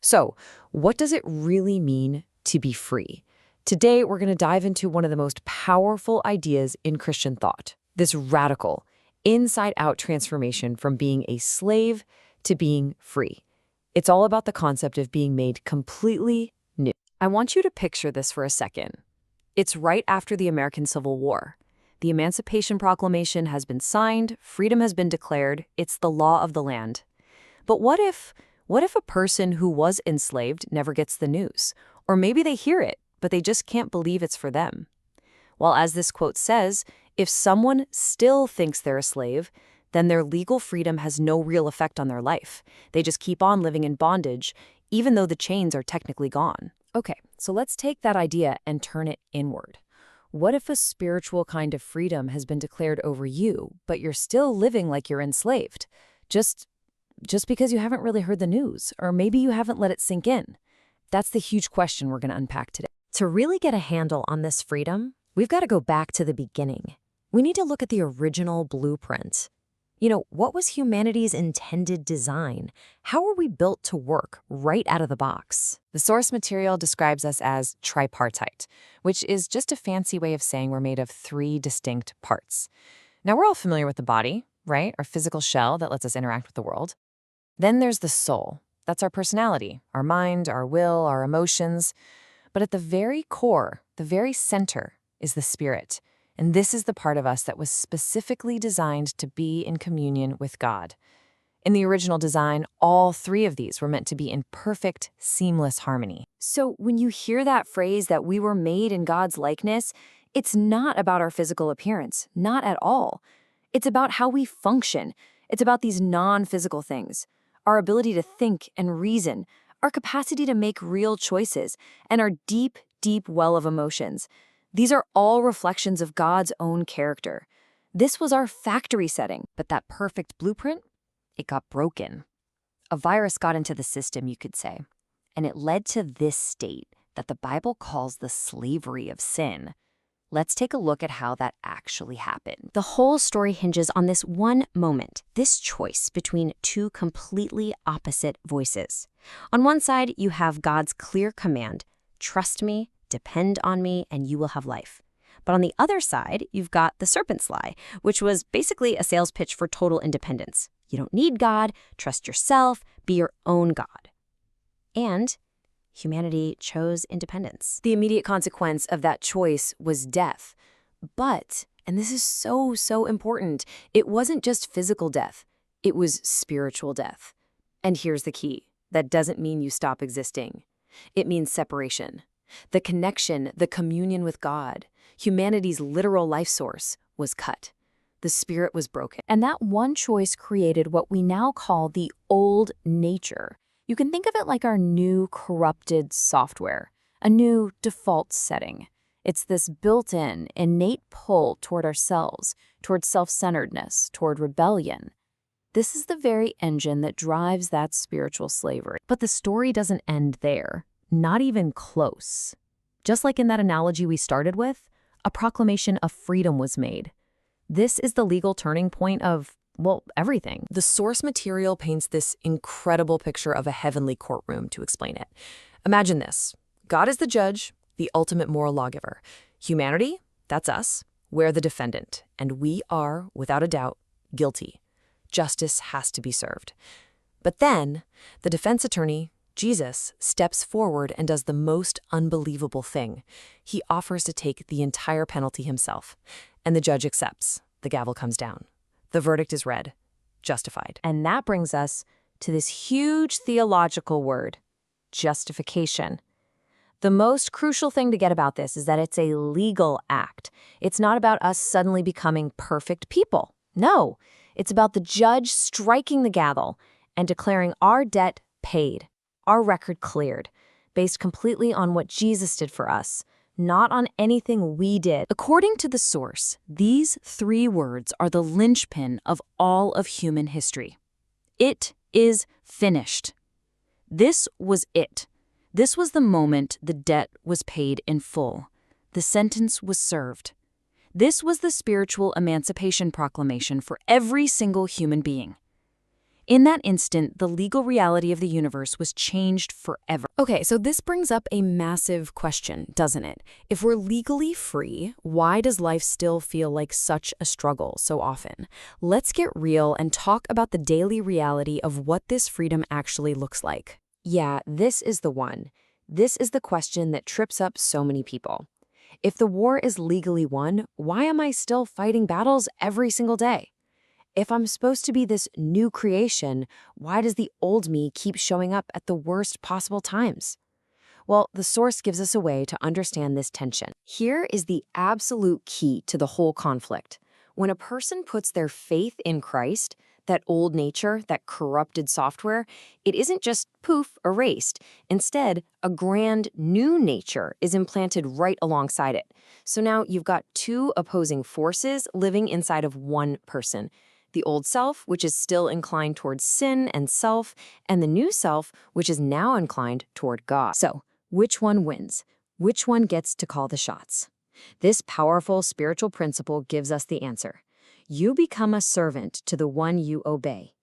So, what does it really mean to be free? Today, we're going to dive into one of the most powerful ideas in Christian thought, this radical, inside-out transformation from being a slave to being free. It's all about the concept of being made completely new. I want you to picture this for a second. It's right after the American Civil War. The Emancipation Proclamation has been signed, freedom has been declared, it's the law of the land. But what if a person who was enslaved never gets the news? Or maybe they hear it, but they just can't believe it's for them. Well, as this quote says, if someone still thinks they're a slave, then their legal freedom has no real effect on their life. They just keep on living in bondage, even though the chains are technically gone. Okay, so let's take that idea and turn it inward. What if a spiritual kind of freedom has been declared over you, but you're still living like you're enslaved? Just because you haven't really heard the news, or maybe you haven't let it sink in. That's the huge question we're going to unpack today. To really get a handle on this freedom, we've got to go back to the beginning. We need to look at the original blueprint. What was humanity's intended design? How were we built to work right out of the box? The source material describes us as tripartite, which is just a fancy way of saying we're made of three distinct parts. Now, we're all familiar with the body, right? Our physical shell that lets us interact with the world. Then there's the soul. That's our personality, our mind, our will, our emotions. But at the very core, the very center, is the spirit. And this is the part of us that was specifically designed to be in communion with God. In the original design, all three of these were meant to be in perfect, seamless harmony. So when you hear that phrase that we were made in God's likeness, it's not about our physical appearance, not at all. It's about how we function. It's about these non-physical things. Our ability to think and reason, our capacity to make real choices, and our deep, deep well of emotions. These are all reflections of God's own character. This was our factory setting, but that perfect blueprint, it got broken. A virus got into the system, you could say, and it led to this state that the Bible calls the slavery of sin. Let's take a look at how that actually happened. The whole story hinges on this one moment, this choice between two completely opposite voices. On one side, you have God's clear command, trust me, depend on me, and you will have life. But on the other side, you've got the serpent's lie, which was basically a sales pitch for total independence. You don't need God, trust yourself, be your own God. And humanity chose independence. The immediate consequence of that choice was death. But, and this is so important, it wasn't just physical death, it was spiritual death. And here's the key. That doesn't mean you stop existing. It means separation. The connection, the communion with God, humanity's literal life source, was cut. The spirit was broken. And that one choice created what we now call the old nature. You can think of it like our new corrupted software, a new default setting. It's this built-in, innate pull toward ourselves, toward self-centeredness, toward rebellion. This is the very engine that drives that spiritual slavery. But the story doesn't end there. Not even close. Just like in that analogy we started with, a proclamation of freedom was made. This is the legal turning point of, everything. The source material paints this incredible picture of a heavenly courtroom to explain it. Imagine this. God is the judge, the ultimate moral lawgiver. Humanity, that's us, we're the defendant, and we are, without a doubt, guilty. Justice has to be served. But then, the defense attorney, Jesus, steps forward and does the most unbelievable thing. He offers to take the entire penalty himself. And the judge accepts. The gavel comes down. The verdict is read. Justified. And that brings us to this huge theological word, justification. The most crucial thing to get about this is that it's a legal act. It's not about us suddenly becoming perfect people. No, it's about the judge striking the gavel and declaring our debt paid. Our record cleared, based completely on what Jesus did for us, not on anything we did. According to the source, these three words are the linchpin of all of human history. It is finished. This was it. This was the moment the debt was paid in full. The sentence was served. This was the spiritual emancipation proclamation for every single human being. In that instant, the legal reality of the universe was changed forever. Okay, so this brings up a massive question, doesn't it? If we're legally free, why does life still feel like such a struggle so often? Let's get real and talk about the daily reality of what this freedom actually looks like. Yeah, this is the one. This is the question that trips up so many people. If the war is legally won, why am I still fighting battles every single day? If I'm supposed to be this new creation, why does the old me keep showing up at the worst possible times? Well, the source gives us a way to understand this tension. Here is the absolute key to the whole conflict. When a person puts their faith in Christ, that old nature, that corrupted software, it isn't just poof, erased. Instead, a grand new nature is implanted right alongside it. So now you've got two opposing forces living inside of one person. The old self, which is still inclined towards sin and self, and the new self, which is now inclined toward God. So, which one wins? Which one gets to call the shots? This powerful spiritual principle gives us the answer. You become a servant to the one you obey.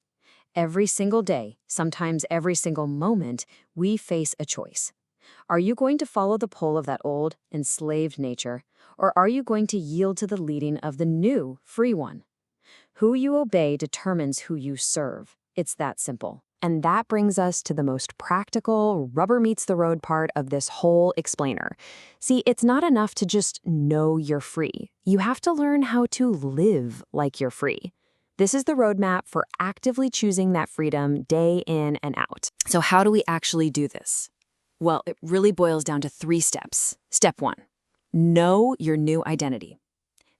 Every single day, sometimes every single moment, we face a choice. Are you going to follow the pull of that old, enslaved nature, or are you going to yield to the leading of the new, free one? Who you obey determines who you serve. It's that simple. And that brings us to the most practical, rubber-meets-the-road part of this whole explainer. See, it's not enough to just know you're free. You have to learn how to live like you're free. This is the roadmap for actively choosing that freedom day in and out. So how do we actually do this? Well, it really boils down to 3 steps. Step 1, know your new identity.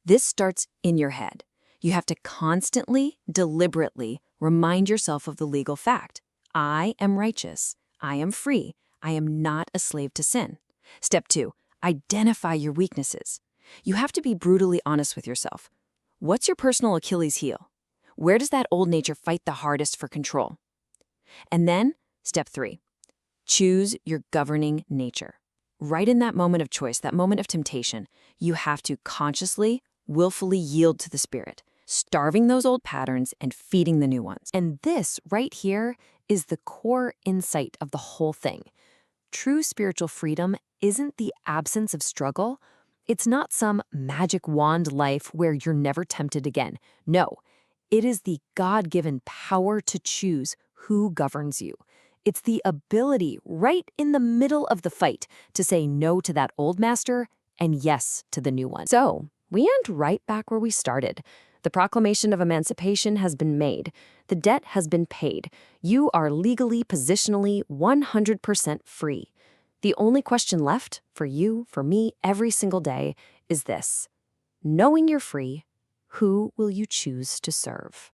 This starts in your head. You have to constantly, deliberately remind yourself of the legal fact. I am righteous. I am free. I am not a slave to sin. Step 2, identify your weaknesses. You have to be brutally honest with yourself. What's your personal Achilles heel? Where does that old nature fight the hardest for control? And then, step 3, choose your governing nature. Right in that moment of choice, that moment of temptation, you have to consciously, willfully yield to the Spirit, starving those old patterns and feeding the new ones. And this right here is the core insight of the whole thing. True spiritual freedom isn't the absence of struggle. It's not some magic wand life where you're never tempted again. No, it is the God-given power to choose who governs you. It's the ability right in the middle of the fight to say no to that old master and yes to the new one. So, we end right back where we started. The proclamation of emancipation has been made. The debt has been paid. You are legally, positionally, 100% free. The only question left for you, for me, every single day is this. Knowing you're free, who will you choose to serve?